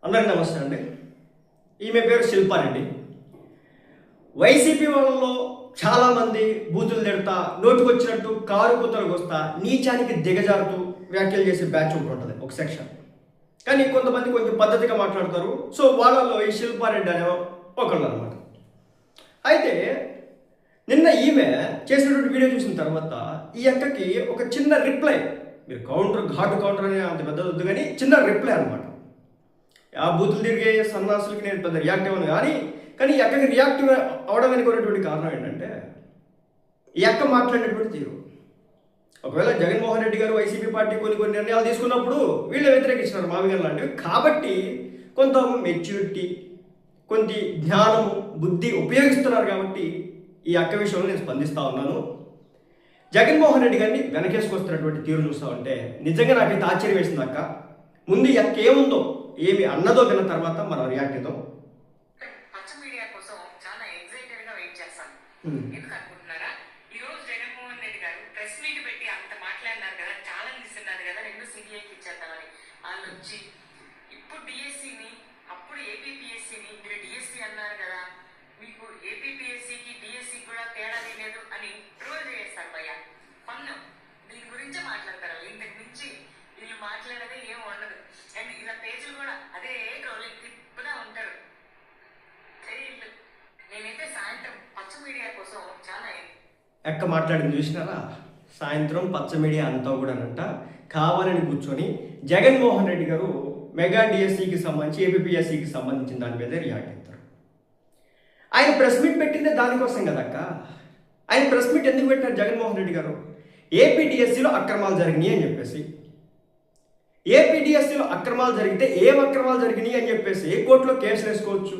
అందరికీ నమస్తే అండి. ఈమె పేరు శిల్పారెడ్డి. వైసీపీ వాళ్ళలో చాలామంది బూతులు తిడతా, నోటుకొచ్చినట్టు కారు కూతలకు వస్తా, నీచానికి దిగజారుతూ వ్యాఖ్యలు చేసే బ్యాచ్ ఒకటి ఉంటుంది, ఒక సెక్షన్. కానీ కొంతమంది కొంచెం పద్ధతిగా మాట్లాడతారు. సో వాళ్ళలో ఈ శిల్పారెడ్డి అనే ఒకళ్ళు అనమాట. అయితే నిన్న ఈమె చేసినటువంటి వీడియో చూసిన తర్వాత ఈ అక్కకి ఒక చిన్న రిప్లై, మీరు ఘాటు కౌంటర్ అనే అంత పెద్ద వద్దు కానీ చిన్న రిప్లై అనమాట. ఆ బూతులు తిరిగే సన్నాసులకి నేను పెద్ద రియాక్ట్ అవ్వను కానీ ఈ అక్కకి రియాక్ట్ అవడం వెనుకున్నటువంటి కారణం ఏంటంటే ఈ అక్క మాట్లాడినటువంటి తీరు. ఒకవేళ జగన్మోహన్ రెడ్డి గారు వైసీపీ పార్టీ కొన్ని నిర్ణయాలు తీసుకున్నప్పుడు వీళ్ళు వ్యతిరేకించినారు మావి గారు లాంటివి. కాబట్టి కొంత మెచ్యూరిటీ, కొంత జ్ఞానము, బుద్ధి ఉపయోగిస్తున్నారు. కాబట్టి ఈ అక్క విషయంలో నేను స్పందిస్తూ ఉన్నాను. జగన్మోహన్ రెడ్డి గారిని వెనకేసుకొస్తున్నటువంటి తీరు చూస్తూ ఉంటే నిజంగా నాకైతే ఆశ్చర్యం వేసింది అక్క. ముందు ఈ అక్క ఏముందో, ఏమి అన్నదో విన్న తర్వాత మనం రియాక్ట్ అవుతాం. పచ్చ మీడియా కోసం చాలా ఎక్సైటెడ్ గా వెయిట్ చేస్తాను. ఎందుకు అనుకుంటున్నారా? ఈ రోజు జగన్మోహన్ రెడ్డి గారు ప్రెస్ మీట్ పెట్టి అంత మాట్లాడినారు కదా, ఛాలెంజ్ ఇస్తున్నారు కదా, రెండు సిబిఐకి ఇచ్చేద్దామని. వాళ్ళు వచ్చి ఇప్పుడు డిఎస్సిని, అప్పుడు ఏపీపీఎస్సిని, మీరు డిఎస్సి అన్నారు కదా, మీకు ఏపీపీఎస్సికి డిఎస్సికి కూడా తేడా లేదు అని ట్రోల్ చేస్తారు భయ్య. పన్ను దీని గురించే మాట్లాడతారు. ఇంతకు మించి వీళ్ళు మాట్లాడేది ఏం ఉండదు. అండ్ ఇలా పేజీలు కూడా అదే ట్రోలింగ్ తిప్పుదా ఉంటారు. నేనైతే సాయంత్రం పచ్చ మీడియా కోసం చాలా ఎక్క మాట్లాడింది చూసినారా? సాయంత్రం పచ్చ మీడియా అంతా కూడానంట కావాలని కూర్చొని జగన్మోహన్ రెడ్డి గారు మెగా డిఎస్సికి సంబంధించి ఏపీపీఎస్సికి సంబంధించిన దాని మీద రియాక్ట్ అవుతారు. ఆయన ప్రెస్ మీట్ పెట్టిందే దానికోసం కదక్క. ఆయన ప్రెస్ మీట్ ఎందుకు పెట్టారు జగన్మోహన్ రెడ్డి గారు? ఏపీ డిఎస్సిలో అక్రమాలు జరిగినాయి అని చెప్పేసి, ఏపీడిఎస్సీలో అక్రమాలు జరిగితే ఏం అక్రమాలు జరిగినాయి అని చెప్పేసి కోర్టులో కేసులు వేసుకోవచ్చు,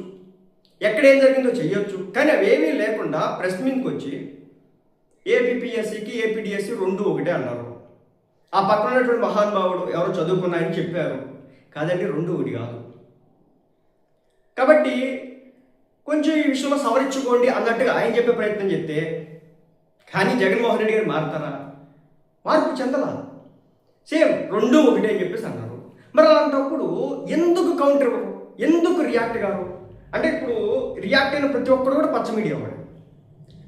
ఎక్కడేం జరిగిందో చెయ్యొచ్చు. కానీ అవేమీ లేకుండా ప్రెస్ మీట్కి వచ్చి ఏపీపీఎస్సీకి ఏపీడిఎస్సీ రెండు ఒకటే అన్నారు. ఆ పక్కన ఉన్నటువంటి మహానుభావుడు ఎవరో చదువుకున్నాయని చెప్పారు. కాదండి, రెండు ఒకటి కాదు. కాబట్టి కొంచెం ఈ విషయంలో సవరించుకోండి అన్నట్టుగా ఆయన చెప్పే ప్రయత్నం చేస్తే, కానీ జగన్మోహన్ రెడ్డి గారు మారుతారా? మార్పు చెందలా. సేమ్ రెండు ఒకటే అని చెప్పేసి అన్నారు. మరి అలాంటప్పుడు ఎందుకు కౌంటర్ ఇవ్వరు, ఎందుకు రియాక్ట్ గారు? అంటే ఇప్పుడు రియాక్ట్ అయిన ప్రతి ఒక్కరు కూడా పచ్చ మీడియా వాడు.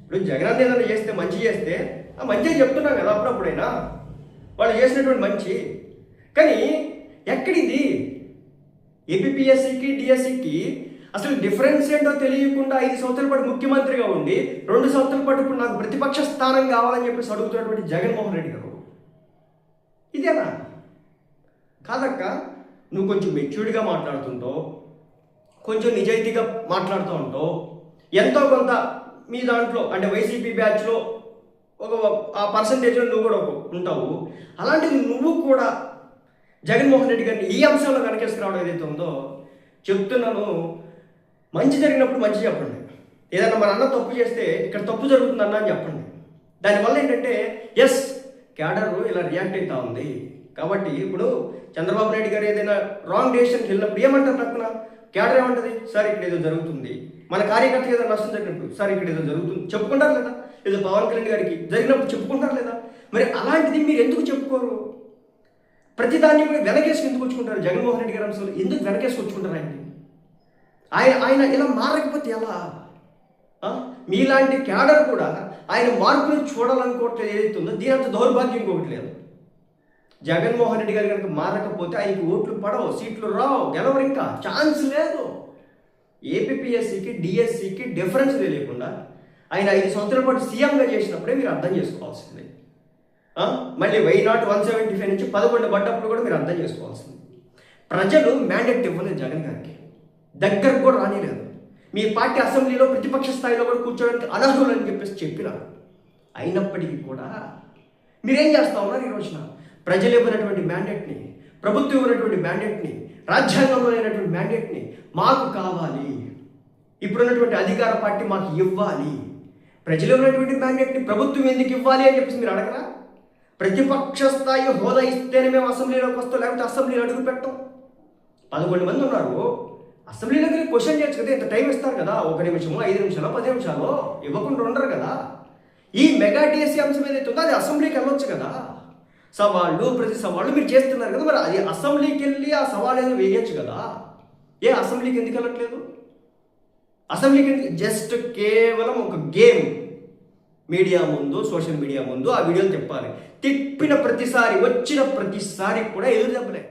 ఇప్పుడు జగన్ ఏదైనా చేస్తే, మంచి చేస్తే ఆ మంచిగా చెప్తున్నాం కదా అప్పుడప్పుడైనా, వాళ్ళు చేసినటువంటి మంచి. కానీ ఎక్కడిది? ఏపీపీఎస్సికి డిఎస్సికి అసలు డిఫరెన్స్ ఏంటో తెలియకుండా 5 సంవత్సరాల పాటు ముఖ్యమంత్రిగా ఉండి 2 సంవత్సరాల పాటు ఇప్పుడు నాకు ప్రతిపక్ష స్థానం కావాలని చెప్పేసి అడుగుతున్నటువంటి జగన్మోహన్ రెడ్డి గారు ఇదేనా? కాదక్క, నువ్వు కొంచెం మెచ్యూర్డ్గా మాట్లాడుతుంటావు, కొంచెం నిజాయితీగా మాట్లాడుతూ ఉంటావు, ఎంతో కొంత మీ దాంట్లో అంటే వైసీపీ బ్యాచ్లో ఒక ఆ పర్సంటేజ్లో నువ్వు కూడా ఉంటావు. అలాంటిది నువ్వు కూడా జగన్మోహన్ రెడ్డి గారిని ఈ అంశంలో వెనకేసుకురావడం ఏదైతే ఉందో చెప్తున్నాను. మంచి జరిగినప్పుడు మంచి చెప్పండి. ఏదైనా మన అన్న తప్పు చేస్తే ఇక్కడ తప్పు జరుగుతుందన్న అని చెప్పండి. దానివల్ల ఏంటంటే ఎస్ క్యాడర్ ఇలా రియాక్ట్ అవుతా ఉంది. కాబట్టి ఇప్పుడు చంద్రబాబు నాయుడు గారు ఏదైనా రాంగ్ డెసిషన్కి వెళ్ళినప్పుడు ఏమంటారు? తక్కువ క్యాడర్ ఏమంటుంది? సార్ ఇక్కడ ఏదో జరుగుతుంది, మన కార్యకర్తకి ఏదో నష్టం జరిగినప్పుడు సార్ ఇక్కడ ఏదో జరుగుతుంది చెప్పుకుంటారు లేదా? ఏదో పవన్ కళ్యాణ్ గారికి జరిగినప్పుడు చెప్పుకుంటారు లేదా? మరి అలాంటిది మీరు ఎందుకు చెప్పుకోరు? ప్రతిదాన్ని కూడా వెనకేసుకు ఎందుకు వచ్చుకుంటారు? జగన్మోహన్ రెడ్డి గారు అంశాలు ఎందుకు వెనకేసుకొచ్చుకుంటారు? ఆయన ఇలా మారకపోతే ఎలా? మీలాంటి క్యాడర్ కూడా ఆయన మార్పుని చూడాలనుకోవట్లేదు. ఏదైతే ఉందో దీని అంత దౌర్భాగ్యం ఇంకొకటి లేదు. జగన్మోహన్ రెడ్డి గారు కనుక మారకపోతే ఆయనకి ఓట్లు పడవు, సీట్లు రావు, గెలవరు, ఇంకా ఛాన్స్ లేదు. ఏపీపీఎస్సికి డిఎస్సికి డిఫరెన్స్ తెలియకుండా ఆయన 5 సంవత్సరాల పాటు సీఎంగా చేసినప్పుడే మీరు అర్థం చేసుకోవాల్సింది. మళ్ళీ వైనాట్ 175 నుంచి 11 పడ్డప్పుడు కూడా మీరు అర్థం చేసుకోవాల్సింది. ప్రజలు మ్యాండేట్ ఇవ్వలేదు జగన్ గారికి, దగ్గరకు కూడా రానిలేదు. మీ పార్టీ అసెంబ్లీలో ప్రతిపక్ష స్థాయిలో కూడా కూర్చోడానికి అనర్హులు అని చెప్పేసి చెప్పినారు. అయినప్పటికీ కూడా మీరేం చేస్తా ఉన్నారు? ఈ రోజున ప్రజలు ఇవ్వనటువంటి మ్యాండేట్ని, ప్రభుత్వం ఇవ్వనటువంటి మ్యాండేట్ని, రాజ్యాంగంలో లేనటువంటి మ్యాండేట్ని మాకు కావాలి, ఇప్పుడున్నటువంటి అధికార పార్టీ మాకు ఇవ్వాలి. ప్రజలు ఇవ్వనటువంటి మ్యాండేట్ని ప్రభుత్వం ఎందుకు ఇవ్వాలి అని చెప్పేసి మీరు అడగరా? ప్రతిపక్ష స్థాయి హోదా ఇస్తేనే మేము అసెంబ్లీలోకి వస్తాం, లేకపోతే అసెంబ్లీలో అడుగు పెట్టాం. 11 మంది ఉన్నారు. అసెంబ్లీలోకి క్వశ్చన్ చేయొచ్చు కదా, ఇంత టైం ఇస్తారు కదా, 1 నిమిషమో 5 నిమిషాలు 10 నిమిషాలు ఇవ్వకుండా ఉండరు కదా. ఈ మెగా డిఎస్సీ అంశం ఏదైతే ఉందో అది అసెంబ్లీకి వెళ్ళొచ్చు కదా. సవాళ్ళు ప్రతి సవాళ్ళు మీరు చేస్తున్నారు కదా, మరి అది అసెంబ్లీకి వెళ్ళి ఆ సవాళ్ళు ఏదో వేయచ్చు కదా. అసెంబ్లీకి ఎందుకు వెళ్ళట్లేదు? అసెంబ్లీకి ఎందుకు? జస్ట్ కేవలం ఒక గేమ్. మీడియా ముందు, సోషల్ మీడియా ముందు ఆ వీడియోలు తిప్పాలి. తిప్పిన ప్రతిసారి, వచ్చిన ప్రతిసారి కూడా ఎదురు దెబ్బలే.